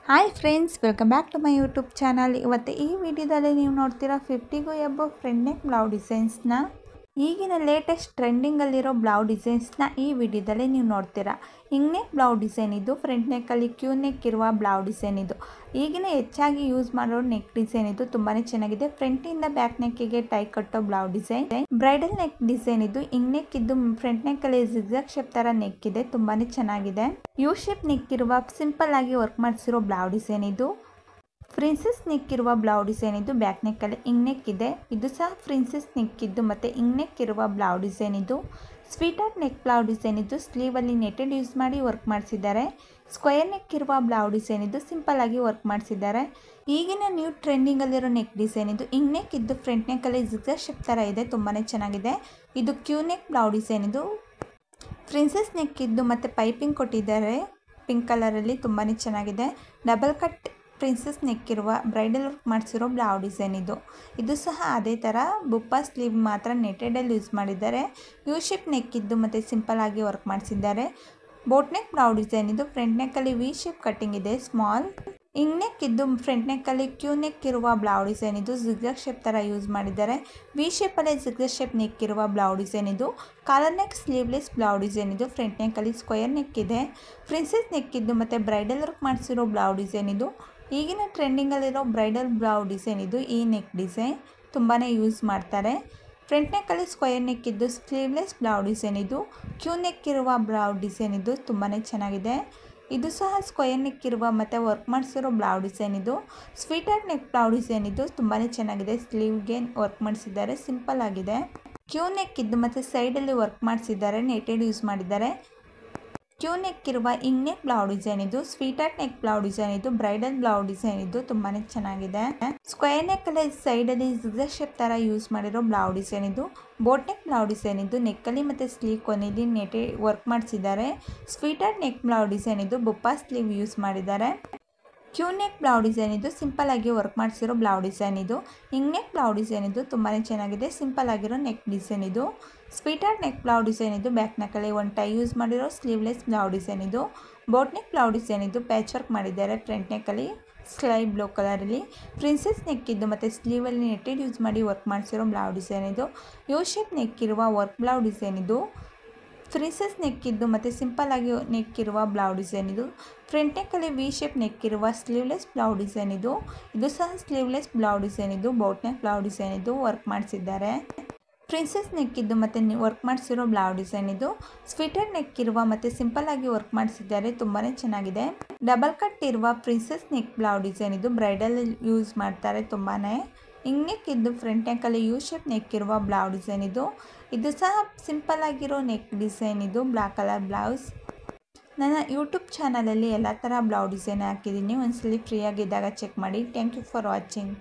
Hi friends, welcome back to my YouTube channel. ಇವತ್ತು ಈ ವಿಡಿಯೋದಲ್ಲಿ ನೀವು ನೋಡ್ತೀರಾ 50ಗೂ ಎಬೋ ಫ್ರಂಟ್ ನೆಕ್ ಬ್ಲೌಸ್ ಡಿಸೈನ್ಸ್ನ. ಈಗಿನ ಲೇಟೆಸ್ಟ್ ಟ್ರೆಂಡಿಂಗಲ್ಲಿರೋ ಬ್ಲೌಸ್ ಡಿಸೈನ್ಸ್ನ ಈ ವಿಡಿಯೋದಲ್ಲಿ ನೀವು ನೋಡ್ತೀರಾ. ಹಿಂಗ್ ನೆಕ್ ಬ್ಲೌಸ್ ಡಿಸೈನ್ ಇದು, ಫ್ರಂಟ್ ನೆಕ್ಕಲ್ಲಿ ಕ್ಯೂ ನೆಕ್ ಇರುವ ಬ್ಲೌಸ್ ಡಿಸೈನ್ ಇದು. ಈಗಿನ ಹೆಚ್ಚಾಗಿ ಯೂಸ್ ಮಾಡೋ ನೆಕ್ ಡಿಸೈನ್ ಇದು. ತುಂಬಾ ಚೆನ್ನಾಗಿದೆ. ಫ್ರಂಟಿಂದ ಬ್ಯಾಕ್ ನೆಕ್ಕಿಗೆ ಟೈ ಕಟ್ಟೋ blouse design, bridal neck design ಇದು. ಹಿಂಗ್ ನೆಕ್ ಇದ್ದು ಫ್ರಂಟ್ ನೆಕ್ಕಲ್ಲಿ ಜಿಗ್ಜಾಗ್ ಶೇಪ್ ಥರ ನೆಕ್ ಇದೆ. ತುಂಬಾ ಚೆನ್ನಾಗಿದೆ. ಯು ಶೇಪ್ ನೆಕ್ ಇರುವ ಸಿಂಪಲ್ ಆಗಿ ವರ್ಕ್ ಮಾಡಿಸಿರೋ ಬ್ಲೌಸ್ ಡಿಸೈನ್ ಇದು. ಪ್ರಿನ್ಸೆಸ್ ನೆಕ್ ಇರುವ ಬ್ಲೌಸ್ ಡಿಸೈನ್ ಇದು. ಬ್ಯಾಕ್ ನೆಕ್ಕಲ್ಲಿ ಹಿಂಗ್ ನೆಕ್ ಇದೆ. ಇದು ಸಹ ಪ್ರಿನ್ಸೆಸ್ ನೆಕ್ ಇದ್ದು ಮತ್ತು ಹಿಂಗ್ ನೆಕ್ ಇರುವ ಬ್ಲೌಸ್ ಡಿಸೈನ್ ಇದು. Sweet heart neck blouse design ಇದು. ಸ್ಲೀವಲ್ಲಿ ನೆಟೆಡ್ ಯೂಸ್ ಮಾಡಿ ವರ್ಕ್ ಮಾಡಿಸಿದ್ದಾರೆ. ಸ್ಕ್ವೇರ್ ನೆಕ್ ಇರುವ ಬ್ಲೌಸ್ ಡಿಸೈನ್ ಇದು. ಸಿಂಪಲ್ ಆಗಿ ವರ್ಕ್ ಮಾಡಿಸಿದ್ದಾರೆ. ಈಗಿನ ನ್ಯೂ ಟ್ರೆಂಡಿಂಗಲ್ಲಿರೋ ನೆಕ್ ಡಿಸೈನ್ ಇದು. ಹಿಂಗ್ ನೆಕ್ ಇದ್ದು ಫ್ರಂಟ್ ನೆಕ್ಕಲ್ಲಿ ಜಿಗ್ಜಾಗ್ ಶೇಪ್ ಥರ ಇದೆ. ತುಂಬಾ ಚೆನ್ನಾಗಿದೆ. ಇದು ಕ್ಯೂ ನೆಕ್ ಬ್ಲೌಸ್ ಡಿಸೈನ್ ಇದು. ಪ್ರಿನ್ಸೆಸ್ ನೆಕ್ ಇದ್ದು ಮತ್ತು ಪೈಪಿಂಗ್ ಕೊಟ್ಟಿದ್ದಾರೆ ಪಿಂಕ್ ಕಲರಲ್ಲಿ. ತುಂಬಾ ಚೆನ್ನಾಗಿದೆ. ಡಬಲ್ ಕಟ್ ಪ್ರಿನ್ಸೆಸ್ ನೆಕ್ ಇರುವ ಬ್ರೈಡಲ್ ವರ್ಕ್ ಮಾಡಿಸಿರೋ ಬ್ಲೌಸ್ ಡಿಸೈನ್ ಇದು. ಇದು ಸಹ ಅದೇ ಥರ ಬುಪ್ಪ ಸ್ಲೀವ್ ಮಾತ್ರ ನೆಟೆಡಲ್ಲಿ ಯೂಸ್ ಮಾಡಿದ್ದಾರೆ. ಯು ಶೇಪ್ ನೆಕ್ ಇದ್ದು ಮತ್ತು ಸಿಂಪಲ್ ಆಗಿ ವರ್ಕ್ ಮಾಡಿಸಿದ್ದಾರೆ. ಬೋಟ್ ನೆಕ್ ಬ್ಲೌಸ್ ಡಿಸೈನ್ ಇದು. ಫ್ರಂಟ್ ನೆಕ್ಕಲ್ಲಿ ವಿ ಶೇಪ್ ಕಟ್ಟಿಂಗ್ ಇದೆ, ಸ್ಮಾಲ್. ಹಿಂಗ್ ನೆಕ್ ಇದ್ದು ಫ್ರಂಟ್ ನೆಕ್ಕಲ್ಲಿ ಕ್ಯೂ ನೆಕ್ ಇರುವ ಬ್ಲೌಸ್ ಡಿಸೈನ್ ಇದು. ಜಿಗ್ಜಾಗ್ ಶೇಪ್ ಥರ ಯೂಸ್ ಮಾಡಿದ್ದಾರೆ. ವಿ ಶೇಪಲ್ಲಿ ಜಿಗ್ಜಾಗ್ ಶೇಪ್ ನೆಕ್ ಇರುವ ಬ್ಲೌಸ್ ಡಿಸೈನ್ ಇದು. Collar neck sleeveless blouse design ಇದು. ಫ್ರಂಟ್ ನೆಕ್ಕಲ್ಲಿ ಸ್ಕ್ವೇರ್ ನೆಕ್ ಇದೆ. ಪ್ರಿನ್ಸೆಸ್ ನೆಕ್ ಇದ್ದು ಮತ್ತು ಬ್ರೈಡಲ್ ವರ್ಕ್ ಮಾಡಿಸಿರೋ ಬ್ಲೌಸ್ ಡಿಸೈನ್ ಇದು. ಈಗಿನ ಟ್ರೆಂಡಿಂಗಲ್ಲಿರೋ ಬ್ರೈಡಲ್ ಬ್ಲೌಸ್ ಡಿಸೈನ್ ಇದು. ಈ ನೆಕ್ ಡಿಸೈನ್ ತುಂಬಾ ಯೂಸ್ ಮಾಡ್ತಾರೆ. ಫ್ರಂಟ್ ನೆಕ್ಕಲ್ಲಿ ಸ್ಕ್ವೇರ್ ನೆಕ್ ಇದ್ದು ಸ್ಲೀವ್ಲೆಸ್ ಬ್ಲೌಸ್ ಡಿಸೈನ್ ಇದು. ಕ್ಯೂ ನೆಕ್ ಇರುವ ಬ್ಲೌಸ್ ಡಿಸೈನ್ ಇದು. ತುಂಬಾ ಚೆನ್ನಾಗಿದೆ. ಇದು ಸಹ ಸ್ಕ್ವೇರ್ ನೆಕ್ ಇರುವ ಮತ್ತು ವರ್ಕ್ ಮಾಡಿಸಿರೋ ಬ್ಲೌಸ್ ಡಿಸೈನ್ ಇದು. Sweet heart neck blouse design ಇದು. ತುಂಬಾ ಚೆನ್ನಾಗಿದೆ. ಸ್ಲೀವ್ಗೆ ವರ್ಕ್ ಮಾಡಿಸಿದ್ದಾರೆ. ಸಿಂಪಲ್ ಆಗಿದೆ. ಕ್ಯೂ ನೆಕ್ ಇದ್ದು ಮತ್ತು ಸೈಡಲ್ಲಿ ವರ್ಕ್ ಮಾಡಿಸಿದ್ದಾರೆ. ನೆಟೆಡ್ ಯೂಸ್ ಮಾಡಿದ್ದಾರೆ. ಕ್ಯೂ ನೆಕ್ ಇರುವ ಹಿಂಗ್ ನೆಕ್ ಬ್ಲೌಸ್ ಡಿಸೈನ್ ಇದು. Sweet heart neck blouse design ಇದು. ಬ್ರೈಡಲ್ ಬ್ಲೌಸ್ ಡಿಸೈನ್ ಇದು. ತುಂಬಾ ಚೆನ್ನಾಗಿದೆ. ಸ್ಕ್ವೇರ್ ನೆಕ್ ಅಲ್ಲಿ ಸೈಡಲ್ಲಿ ಜಿಗ್ಜಾಗ್ ಶೇಪ್ ಥರ ಯೂಸ್ ಮಾಡಿರೋ ಬ್ಲೌಸ್ ಡಿಸೈನ್ ಇದು. ಬೋಟ್ ನೆಕ್ ಬ್ಲೌಸ್ ಡಿಸೈನ್ ಇದು. ನೆಕ್ಕಲ್ಲಿ ಮತ್ತು ಸ್ಲೀವ್ ಕೊನೆಯಲ್ಲಿ ನೆಟೆಡ್ ವರ್ಕ್ ಮಾಡಿಸಿದ್ದಾರೆ. Sweet heart neck blouse design ಇದು. ಬುಪ್ಪ ಸ್ಲೀವ್ ಯೂಸ್ ಮಾಡಿದ್ದಾರೆ. ಕ್ಯೂ ನೆಕ್ ಬ್ಲೌಸ್ ಡಿಸೈನ್ ಇದು. ಸಿಂಪಲ್ ಆಗಿ ವರ್ಕ್ ಮಾಡಿಸಿರೋ ಬ್ಲೌಸ್ ಡಿಸೈನ್ ಇದು. ಹಿಂಗ್ ನೆಕ್ ಬ್ಲೌಸ್ ಡಿಸೈನ್ ಇದು. ತುಂಬಾ ಚೆನ್ನಾಗಿದೆ. ಸಿಂಪಲ್ ಆಗಿರೋ ನೆಕ್ ಡಿಸೈನ್ ಇದು. Sweet heart neck blouse design ಇದು. ಬ್ಯಾಕ್ ನೆಕ್ಕಲ್ಲಿ ಒಂದು ಟೈ ಯೂಸ್ ಮಾಡಿರೋ ಸ್ಲೀವ್ಲೆಸ್ ಬ್ಲೌಸ್ ಡಿಸೈನ್ ಇದು. ಬೋಟ್ ನೆಕ್ ಬ್ಲೌಸ್ ಡಿಸೈನ್ ಇದು. ಪ್ಯಾಚ್ ವರ್ಕ್ ಮಾಡಿದ್ದಾರೆ ಫ್ರಂಟ್ ನೆಕ್ಕಲ್ಲಿ ಸ್ಕೈ ಬ್ಲೂ ಕಲರಲ್ಲಿ. ಪ್ರಿನ್ಸೆಸ್ ನೆಕ್ ಇದ್ದು ಮತ್ತು ಸ್ಲೀವಲ್ಲಿ ನೆಟೆಡ್ ಯೂಸ್ ಮಾಡಿ ವರ್ಕ್ ಮಾಡಿಸಿರೋ ಬ್ಲೌಸ್ ಡಿಸೈನ್ ಇದು. ಯು ಶೇಪ್ ನೆಕ್ ಇರುವ ವರ್ಕ್ ಬ್ಲೌಸ್ ಡಿಸೈನ್ ಇದು. ಪ್ರಿನ್ಸೆಸ್ ನೆಕ್ ಇದ್ದು ಮತ್ತು ಸಿಂಪಲ್ ಆಗಿ ನೆಕ್ ಇರುವ ಬ್ಲೌಸ್ ಡಿಸೈನ್ ಇದು. ಫ್ರಂಟ್ ನೆಕ್ಕಲ್ಲಿ ವಿ ಶೇಪ್ ನೆಕ್ ಇರುವ ಸ್ಲೀವ್ಲೆಸ್ ಬ್ಲೌಸ್ ಡಿಸೈನ್ ಇದು. ಇದು ಸಹ ಸ್ಲೀವ್ಲೆಸ್ ಬ್ಲೌಸ್ ಡಿಸೈನ್ ಇದು. ಬೋಟ್ ನೆಕ್ ಬ್ಲೌಸ್ ಡಿಸೈನ್ ಇದು. ವರ್ಕ್ ಮಾಡಿಸಿದ್ದಾರೆ. ಪ್ರಿನ್ಸೆಸ್ ನೆಕ್ ಇದ್ದು ಮತ್ತು ವರ್ಕ್ ಮಾಡಿಸಿರೋ ಬ್ಲೌಸ್ ಡಿಸೈನ್ ಇದು. ಸ್ವೀಟ್ ಹಾರ್ಟ್ ನೆಕ್ ಇರುವ ಮತ್ತು ಸಿಂಪಲ್ ಆಗಿ ವರ್ಕ್ ಮಾಡಿಸಿದ್ದಾರೆ. ತುಂಬಾ ಚೆನ್ನಾಗಿದೆ. ಡಬಲ್ ಕಟ್ ಇರುವ ಪ್ರಿನ್ಸೆಸ್ ನೆಕ್ ಬ್ಲೌಸ್ ಡಿಸೈನ್ ಇದು. ಬ್ರೈಡಲ್ ಯೂಸ್ ಮಾಡ್ತಾರೆ ತುಂಬಾ. ಹಿಂಗ್ ನೆಕ್ ಇದ್ದು ಫ್ರಂಟ್ ನೆಕ್ಕಲ್ಲಿ ಯು ಶೇಪ್ ನೆಕ್ ಇರುವ ಬ್ಲೌಸ್ ಡಿಸೈನ್ ಇದು. ಇದು ಸಹ ಸಿಂಪಲ್ ಆಗಿರೋ ನೆಕ್ ಡಿಸೈನ್ ಇದು. Black colour blouse. ನನ್ನ ಯೂಟ್ಯೂಬ್ ಚಾನಲಲ್ಲಿ ಎಲ್ಲ ಥರ ಬ್ಲೌಸ್ ಡಿಸೈನ್ ಹಾಕಿದ್ದೀನಿ. ಒಂದ್ಸಲಿ ಫ್ರೀಯಾಗಿದ್ದಾಗ ಚೆಕ್ ಮಾಡಿ. Thank you for watching.